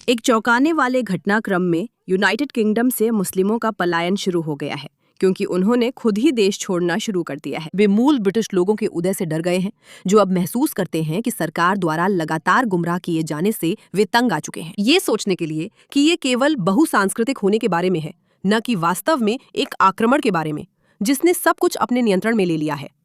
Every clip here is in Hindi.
एक चौंकाने वाले घटनाक्रम में यूनाइटेड किंगडम से मुस्लिमों का पलायन शुरू हो गया है क्योंकि उन्होंने खुद ही देश छोड़ना शुरू कर दिया है। वे मूल ब्रिटिश लोगों के उदय से डर गए हैं, जो अब महसूस करते हैं कि सरकार द्वारा लगातार गुमराह किए जाने से वे तंग आ चुके हैं, ये सोचने के लिए कि ये केवल बहुसांस्कृतिक होने के बारे में है, न कि वास्तव में एक आक्रमण के बारे में जिसने सब कुछ अपने नियंत्रण में ले लिया है।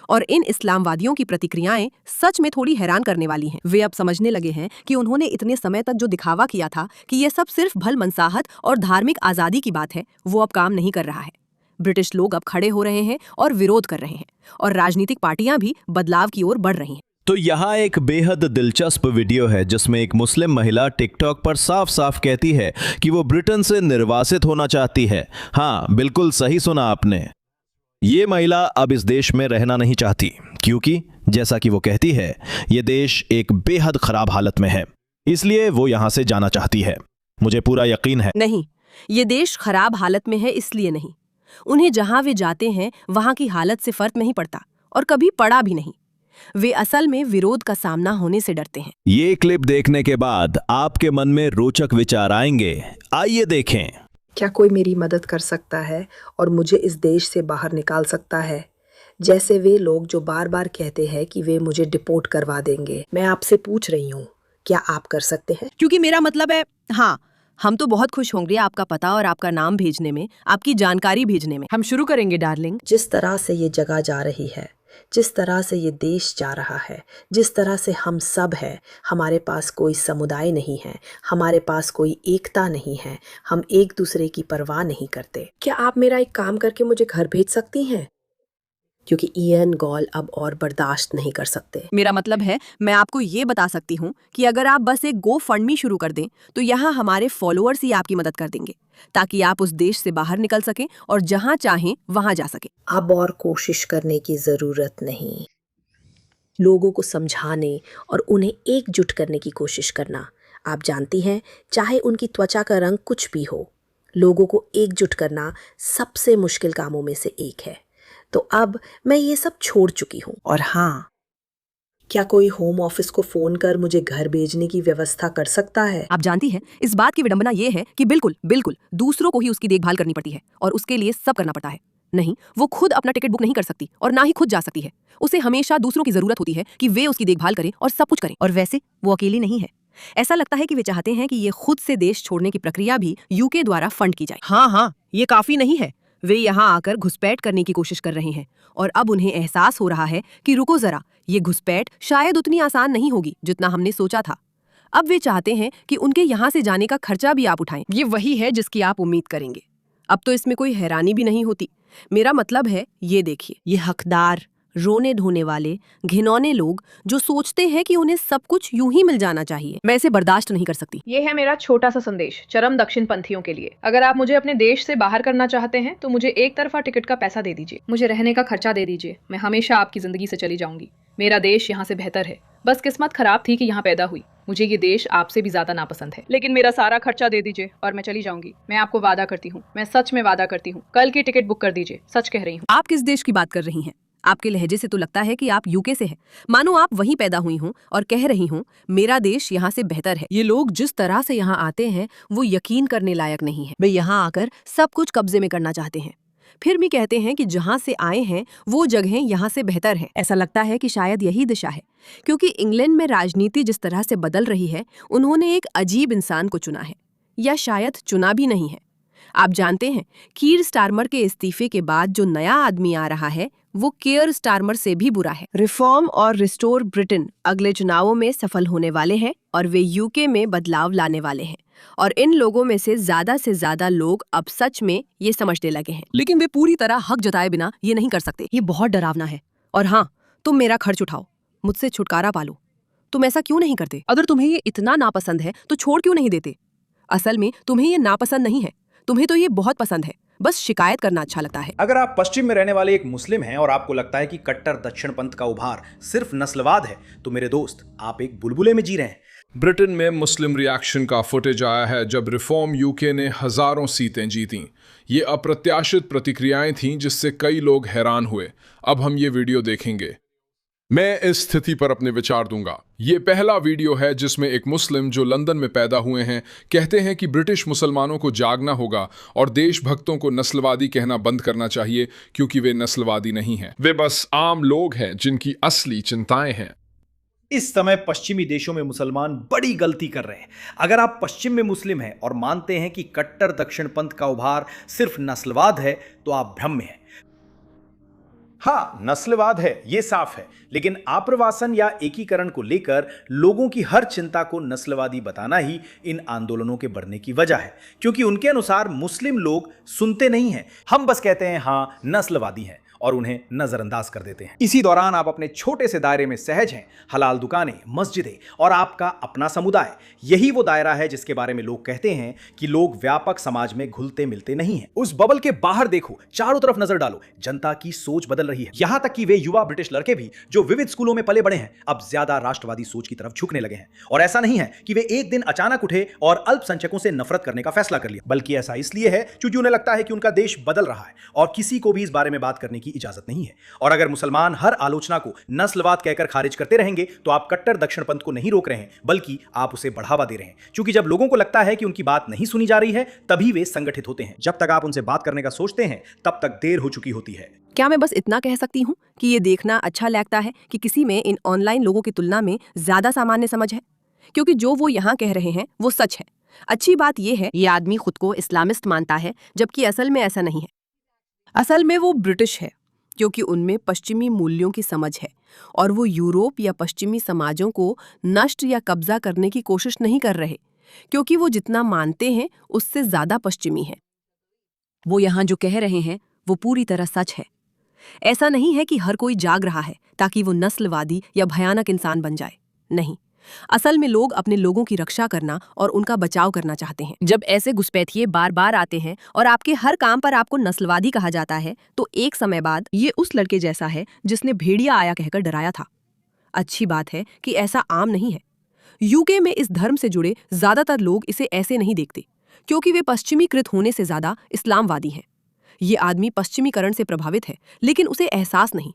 और इन इस्लामवादियों की प्रतिक्रियाएं सच में थोड़ी हैरान करने वाली हैं। वे अब समझने लगे हैं कि उन्होंने इतने समय तक जो दिखावा किया था कि यह सब सिर्फ भलमनसाहत और धार्मिक आज़ादी की बात है, वो अब काम नहीं कर रहा है। ब्रिटिश लोग अब खड़े हो रहे हैं और विरोध कर रहे हैं, और राजनीतिक पार्टियां भी बदलाव की ओर बढ़ रही हैं। तो यहाँ एक बेहद दिलचस्प वीडियो है जिसमें एक मुस्लिम महिला टिकटॉक पर साफ साफ कहती है कि वो ब्रिटेन से निर्वासित होना चाहती है। हाँ, बिल्कुल सही सुना आपने। ये महिला अब इस देश में रहना नहीं चाहती क्योंकि जैसा कि वो कहती है, ये देश एक बेहद खराब हालत में है, इसलिए वो यहां से जाना चाहती है। मुझे पूरा यकीन है। नहीं, ये देश खराब हालत में है इसलिए नहीं। उन्हें जहां वे जाते हैं वहां की हालत से फर्क नहीं पड़ता और कभी पड़ा भी नहीं। वे असल में विरोध का सामना होने से डरते हैं। ये क्लिप देखने के बाद आपके मन में रोचक विचार आएंगे। आइए देखें। क्या कोई मेरी मदद कर सकता है और मुझे इस देश से बाहर निकाल सकता है? जैसे वे लोग जो बार बार कहते हैं कि वे मुझे डिपोर्ट करवा देंगे। मैं आपसे पूछ रही हूँ, क्या आप कर सकते हैं? क्योंकि मेरा मतलब है, हाँ, हम तो बहुत खुश होंगे आपका पता और आपका नाम भेजने में, आपकी जानकारी भेजने में। हम शुरू करेंगे डार्लिंग। जिस तरह से ये जगह जा रही है, जिस तरह से ये देश जा रहा है, जिस तरह से हम सब हैं, हमारे पास कोई समुदाय नहीं है, हमारे पास कोई एकता नहीं है, हम एक दूसरे की परवाह नहीं करते। क्या आप मेरा एक काम करके मुझे घर भेज सकती हैं? क्योंकि इयन गॉल अब और बर्दाश्त नहीं कर सकते। मेरा मतलब है, मैं आपको ये बता सकती हूँ कि अगर आप बस एक गो फंड मी शुरू कर दें तो यहाँ हमारे फॉलोअर्स ही आपकी मदद कर देंगे ताकि आप उस देश से बाहर निकल सकें और जहाँ चाहें वहाँ जा सकें। अब और कोशिश करने की जरूरत नहीं। लोगों को समझाने और उन्हें एकजुट करने की कोशिश करना। आप जानती हैं, चाहे उनकी त्वचा का रंग कुछ भी हो, लोगों को एकजुट करना सबसे मुश्किल कामों में से एक है। तो अब मैं ये सब छोड़ चुकी हूँ। और हाँ, क्या कोई होम ऑफिस को फोन कर मुझे घर भेजने की व्यवस्था कर सकता है? आप जानती हैं, इस बात की विडंबना ये है कि बिल्कुल बिल्कुल दूसरों को ही उसकी देखभाल करनी पड़ती है और उसके लिए सब करना पड़ता है। नहीं, वो खुद अपना टिकट बुक नहीं कर सकती और ना ही खुद जा सकती है। उसे हमेशा दूसरों की जरूरत होती है कि वे उसकी देखभाल करें और सब कुछ करें। और वैसे वो अकेली नहीं है। ऐसा लगता है कि वे चाहते हैं कि ये खुद से देश छोड़ने की प्रक्रिया भी यूके द्वारा फंड की जाए। हाँ, ये काफी नहीं है। वे यहाँ आकर घुसपैठ करने की कोशिश कर रहे हैं और अब उन्हें एहसास हो रहा है कि रुको जरा, ये घुसपैठ शायद उतनी आसान नहीं होगी जितना हमने सोचा था। अब वे चाहते हैं कि उनके यहाँ से जाने का खर्चा भी आप उठाएं। ये वही है जिसकी आप उम्मीद करेंगे। अब तो इसमें कोई हैरानी भी नहीं होती। मेरा मतलब है, ये देखिए, ये हकदार, रोने धोने वाले, घिनौने लोग जो सोचते हैं कि उन्हें सब कुछ यूं ही मिल जाना चाहिए। मैं इसे बर्दाश्त नहीं कर सकती। ये है मेरा छोटा सा संदेश चरम दक्षिण पंथियों के लिए। अगर आप मुझे अपने देश से बाहर करना चाहते हैं तो मुझे एक तरफा टिकट का पैसा दे दीजिए, मुझे रहने का खर्चा दे दीजिए। मैं हमेशा आपकी जिंदगी से चली जाऊंगी। मेरा देश यहाँ से बेहतर है। बस किस्मत खराब थी कि यहाँ पैदा हुई। मुझे ये देश आपसे भी ज्यादा नापसंद है, लेकिन मेरा सारा खर्चा दे दीजिए और मैं चली जाऊंगी। मैं आपको वादा करती हूँ, मैं सच में वादा करती हूँ, कल की टिकट बुक कर दीजिए। सच कह रही हूँ। आप किस देश की बात कर रही हैं? आपके लहजे से तो लगता है कि आप यूके से हैं, मानो आप वहीं पैदा हुई हूँ और कह रही हूँ मेरा देश यहाँ से बेहतर है। ये लोग जिस तरह से यहाँ आते हैं वो यकीन करने लायक नहीं है। वे यहाँ आकर सब कुछ कब्जे में करना चाहते हैं, फिर भी कहते हैं कि जहाँ से आए हैं वो जगह यहाँ से बेहतर है। ऐसा लगता है कि शायद यही दिशा है, क्योंकि इंग्लैंड में राजनीति जिस तरह से बदल रही है, उन्होंने एक अजीब इंसान को चुना है, या शायद चुना भी नहीं है। आप जानते हैं, कीर स्टारमर के इस्तीफे के बाद जो नया आदमी आ रहा है वो केयर स्टारमर से भी बुरा है। रिफॉर्म और रिस्टोर ब्रिटेन अगले चुनावों में सफल होने वाले हैं और वे यूके में बदलाव लाने वाले हैं, और इन लोगों में से ज्यादा लोग अब सच में ये समझने लगे हैं। लेकिन वे पूरी तरह हक जताए बिना ये नहीं कर सकते। ये बहुत डरावना है। और हाँ, तुम मेरा खर्च उठाओ, मुझसे छुटकारा पालो। तुम ऐसा क्यों नहीं करते? अगर तुम्हें ये इतना नापसंद है तो छोड़ क्यों नहीं देते? असल में तुम्हें ये नापसंद नहीं है, तुम्हें तो ये बहुत पसंद है। बस शिकायत करना अच्छा लगता है। अगर आप पश्चिम में रहने वाले एक मुस्लिम हैं और आपको लगता है कि कट्टर दक्षिण पंथ का उभार सिर्फ नस्लवाद है, तो मेरे दोस्त, आप एक बुलबुले में जी रहे हैं। ब्रिटेन में मुस्लिम रिएक्शन का फुटेज आया है जब रिफॉर्म यूके ने हजारों सीटें जीतीं। ये अप्रत्याशित प्रतिक्रियाएं थीं जिससे कई लोग हैरान हुए। अब हम ये वीडियो देखेंगे। मैं इस स्थिति पर अपने विचार दूंगा। ये पहला वीडियो है जिसमें एक मुस्लिम जो लंदन में पैदा हुए हैं कहते हैं कि ब्रिटिश मुसलमानों को जागना होगा और देशभक्तों को नस्लवादी कहना बंद करना चाहिए क्योंकि वे नस्लवादी नहीं हैं, वे बस आम लोग हैं जिनकी असली चिंताएं हैं। इस समय पश्चिमी देशों में मुसलमान बड़ी गलती कर रहे हैं। अगर आप पश्चिम में मुस्लिम हैं और मानते हैं कि कट्टर दक्षिणपंथ का उभार सिर्फ नस्लवाद है तो आप भ्रम में हैं। हाँ, नस्लवाद है, ये साफ है, लेकिन आप्रवासन या एकीकरण को लेकर लोगों की हर चिंता को नस्लवादी बताना ही इन आंदोलनों के बढ़ने की वजह है, क्योंकि उनके अनुसार मुस्लिम लोग सुनते नहीं हैं। हम बस कहते हैं हाँ नस्लवादी हैं और उन्हें नजरअंदाज कर देते हैं। इसी दौरान आप अपने छोटे से दायरे में सहज हैं। हलाल दुकानें, मस्जिदें और आपका अपना समुदाय, यही वो दायरा है जिसके बारे में लोग कहते हैं कि लोग व्यापक समाज में घुलते मिलते नहीं हैं। उस बबल के बाहर देखो, चारों तरफ नजर डालो, जनता की सोच बदल रही है। यहां तक कि वे युवा ब्रिटिश लड़के भी जो विविध स्कूलों में पले बड़े हैं अब ज्यादा राष्ट्रवादी सोच की तरफ झुकने लगे हैं। और ऐसा नहीं है कि वे एक दिन अचानक उठे और अल्पसंख्यकों से नफरत करने का फैसला कर लिया, बल्कि ऐसा इसलिए है क्योंकि उन्हें लगता है कि उनका देश बदल रहा है और किसी को भी इस बारे में बात करने की इजाजत नहीं है। और अगर मुसलमान हर आलोचना को नस्लवाद कहकर खारिज करते रहेंगे तो आप कट्टर दक्षिणपंथ को नहीं रोक रहे हैं, बल्कि आप उसे बढ़ावा दे रहे हैं। क्योंकि जब लोगों को लगता है कि उनकी बात नहीं सुनी जा रही है तभी वे संगठित होते हैं। जब तक आप उनसे बात करने का सोचते हैं तब तक देर हो चुकी होती है। क्या मैं बस इतना कह सकती हूँ कि ये देखना अच्छा लगता है कि किसी में इन ऑनलाइन लोगों की तुलना में ज्यादा सामान्य समझ है, क्योंकि जो वो यहाँ कह रहे हैं वो सच है। अच्छी बात यह है ये आदमी खुद को इस्लामिस्ट मानता है, जबकि असल में ऐसा नहीं है। असल में वो ब्रिटिश है क्योंकि उनमें पश्चिमी मूल्यों की समझ है और वो यूरोप या पश्चिमी समाजों को नष्ट या कब्जा करने की कोशिश नहीं कर रहे, क्योंकि वो जितना मानते हैं उससे ज्यादा पश्चिमी है। वो यहाँ जो कह रहे हैं वो पूरी तरह सच है। ऐसा नहीं है कि हर कोई जाग रहा है ताकि वो नस्लवादी या भयानक इंसान बन जाए, नहीं। असल में लोग अपने लोगों की रक्षा करना और उनका बचाव करना चाहते हैं। जब ऐसे घुसपैठिए बार बार आते हैं और आपके हर काम पर आपको नस्लवादी कहा जाता है तो एक समय बाद ये उस लड़के जैसा है जिसने भेड़िया आया कहकर डराया था। अच्छी बात है कि ऐसा आम नहीं है। यूके में इस धर्म से जुड़े ज्यादातर लोग इसे ऐसे नहीं देखते क्योंकि वे पश्चिमीकृत होने से ज्यादा इस्लामवादी हैं। ये आदमी पश्चिमीकरण से प्रभावित है लेकिन उसे एहसास नहीं।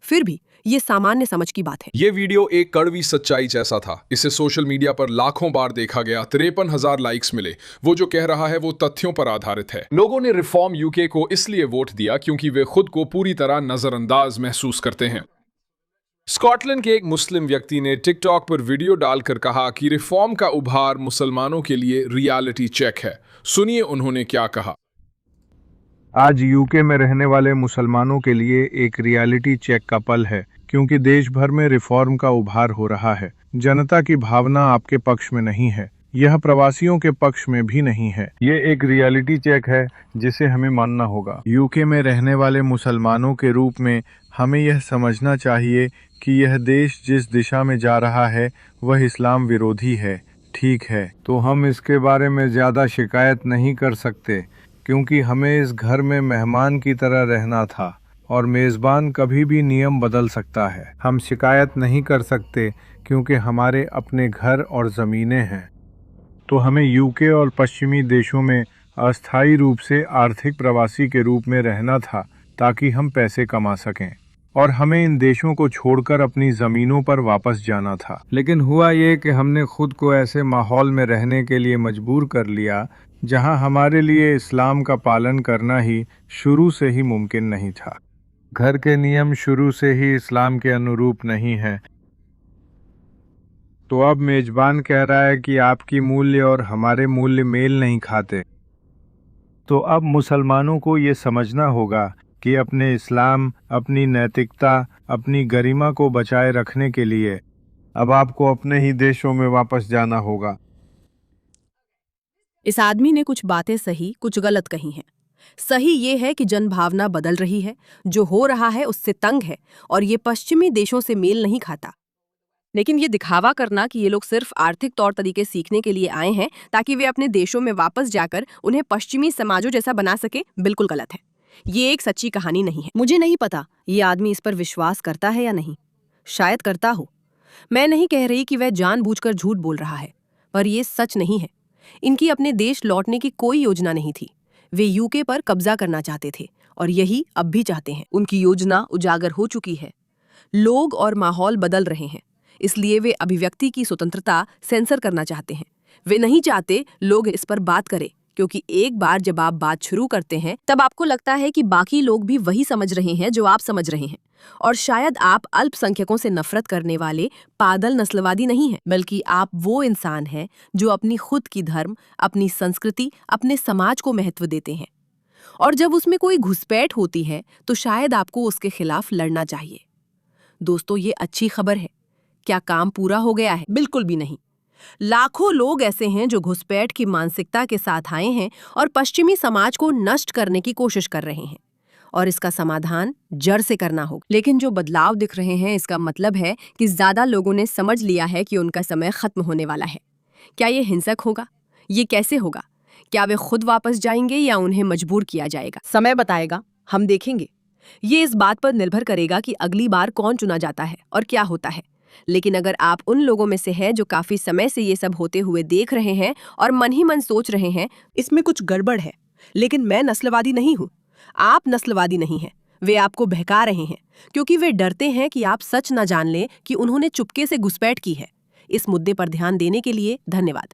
फिर भी ये सामान्य समझ की बात है। ये वीडियो एक कड़वी सच्चाई जैसा था। इसे सोशल मीडिया पर लाखों बार देखा गया, 53,000 लाइक्स मिले। वो जो कह रहा है वो तथ्यों पर आधारित है। लोगों ने रिफॉर्म यूके को इसलिए वोट दिया क्योंकि वे खुद को पूरी तरह नजरअंदाज महसूस करते हैं। स्कॉटलैंड के एक मुस्लिम व्यक्ति ने टिकटॉक पर वीडियो डालकर कहा कि रिफॉर्म का उभार मुसलमानों के लिए रियलिटी चेक है। सुनिए उन्होंने क्या कहा। आज यूके में रहने वाले मुसलमानों के लिए एक रियलिटी चेक का पल है, क्योंकि देश भर में रिफॉर्म का उभार हो रहा है। जनता की भावना आपके पक्ष में नहीं है, यह प्रवासियों के पक्ष में भी नहीं है। ये एक रियलिटी चेक है जिसे हमें मानना होगा। यूके में रहने वाले मुसलमानों के रूप में हमें यह समझना चाहिए कि यह देश जिस दिशा में जा रहा है वह इस्लाम विरोधी है, ठीक है। तो हम इसके बारे में ज़्यादा शिकायत नहीं कर सकते क्योंकि हमें इस घर में मेहमान की तरह रहना था और मेज़बान कभी भी नियम बदल सकता है। हम शिकायत नहीं कर सकते क्योंकि हमारे अपने घर और ज़मीनें हैं। तो हमें यूके और पश्चिमी देशों में अस्थायी रूप से आर्थिक प्रवासी के रूप में रहना था ताकि हम पैसे कमा सकें, और हमें इन देशों को छोड़कर अपनी ज़मीनों पर वापस जाना था। लेकिन हुआ ये कि हमने खुद को ऐसे माहौल में रहने के लिए मजबूर कर लिया जहां हमारे लिए इस्लाम का पालन करना ही शुरू से ही मुमकिन नहीं था। घर के नियम शुरू से ही इस्लाम के अनुरूप नहीं हैं। तो अब मेजबान कह रहा है कि आपकी मूल्य और हमारे मूल्य मेल नहीं खाते। तो अब मुसलमानों को ये समझना होगा कि अपने इस्लाम, अपनी नैतिकता, अपनी गरिमा को बचाए रखने के लिए अब आपको अपने ही देशों में वापस जाना होगा। इस आदमी ने कुछ बातें सही कुछ गलत कही हैं। सही ये है कि जनभावना बदल रही है, जो हो रहा है उससे तंग है और ये पश्चिमी देशों से मेल नहीं खाता। लेकिन ये दिखावा करना कि ये लोग सिर्फ आर्थिक तौर तरीके सीखने के लिए आए हैं ताकि वे अपने देशों में वापस जाकर उन्हें पश्चिमी समाजों जैसा बना सके, बिल्कुल गलत है। ये एक सच्ची कहानी नहीं है। मुझे नहीं पता ये आदमी इस पर विश्वास करता है या नहीं, शायद करता हो। मैं नहीं कह रही कि वह जानबूझकर झूठ बोल रहा है, पर यह सच नहीं है। इनकी अपने देश लौटने की कोई योजना नहीं थी। वे यूके पर कब्जा करना चाहते थे और यही अब भी चाहते हैं। उनकी योजना उजागर हो चुकी है। लोग और माहौल बदल रहे हैं, इसलिए वे अभिव्यक्ति की स्वतंत्रता सेंसर करना चाहते हैं। वे नहीं चाहते लोग इस पर बात करें, क्योंकि एक बार जब आप बात शुरू करते हैं तब आपको लगता है कि बाकी लोग भी वही समझ रहे हैं जो आप समझ रहे हैं। और शायद आप अल्पसंख्यकों से नफरत करने वाले पागल नस्लवादी नहीं हैं, बल्कि आप वो इंसान हैं जो अपनी खुद की धर्म, अपनी संस्कृति, अपने समाज को महत्व देते हैं। और जब उसमें कोई घुसपैठ होती है तो शायद आपको उसके खिलाफ लड़ना चाहिए। दोस्तों, ये अच्छी खबर है। क्या काम पूरा हो गया है? बिल्कुल भी नहीं। लाखों लोग ऐसे हैं जो घुसपैठ की मानसिकता के साथ आए हैं और पश्चिमी समाज को नष्ट करने की कोशिश कर रहे हैं, और इसका समाधान जड़ से करना होगा। लेकिन जो बदलाव दिख रहे हैं, इसका मतलब है कि ज्यादा लोगों ने समझ लिया है कि उनका समय खत्म होने वाला है। क्या ये हिंसक होगा? ये कैसे होगा? क्या वे खुद वापस जाएंगे या उन्हें मजबूर किया जाएगा? समय बताएगा, हम देखेंगे। ये इस बात पर निर्भर करेगा कि अगली बार कौन चुना जाता है और क्या होता है। लेकिन अगर आप उन लोगों में से हैं जो काफी समय से ये सब होते हुए देख रहे हैं और मन ही मन सोच रहे हैं इसमें कुछ गड़बड़ है, लेकिन मैं नस्लवादी नहीं हूं, आप नस्लवादी नहीं हैं, वे आपको बहका रहे हैं क्योंकि वे डरते हैं कि आप सच न जान लें कि उन्होंने चुपके से घुसपैठ की है। इस मुद्दे पर ध्यान देने के लिए धन्यवाद।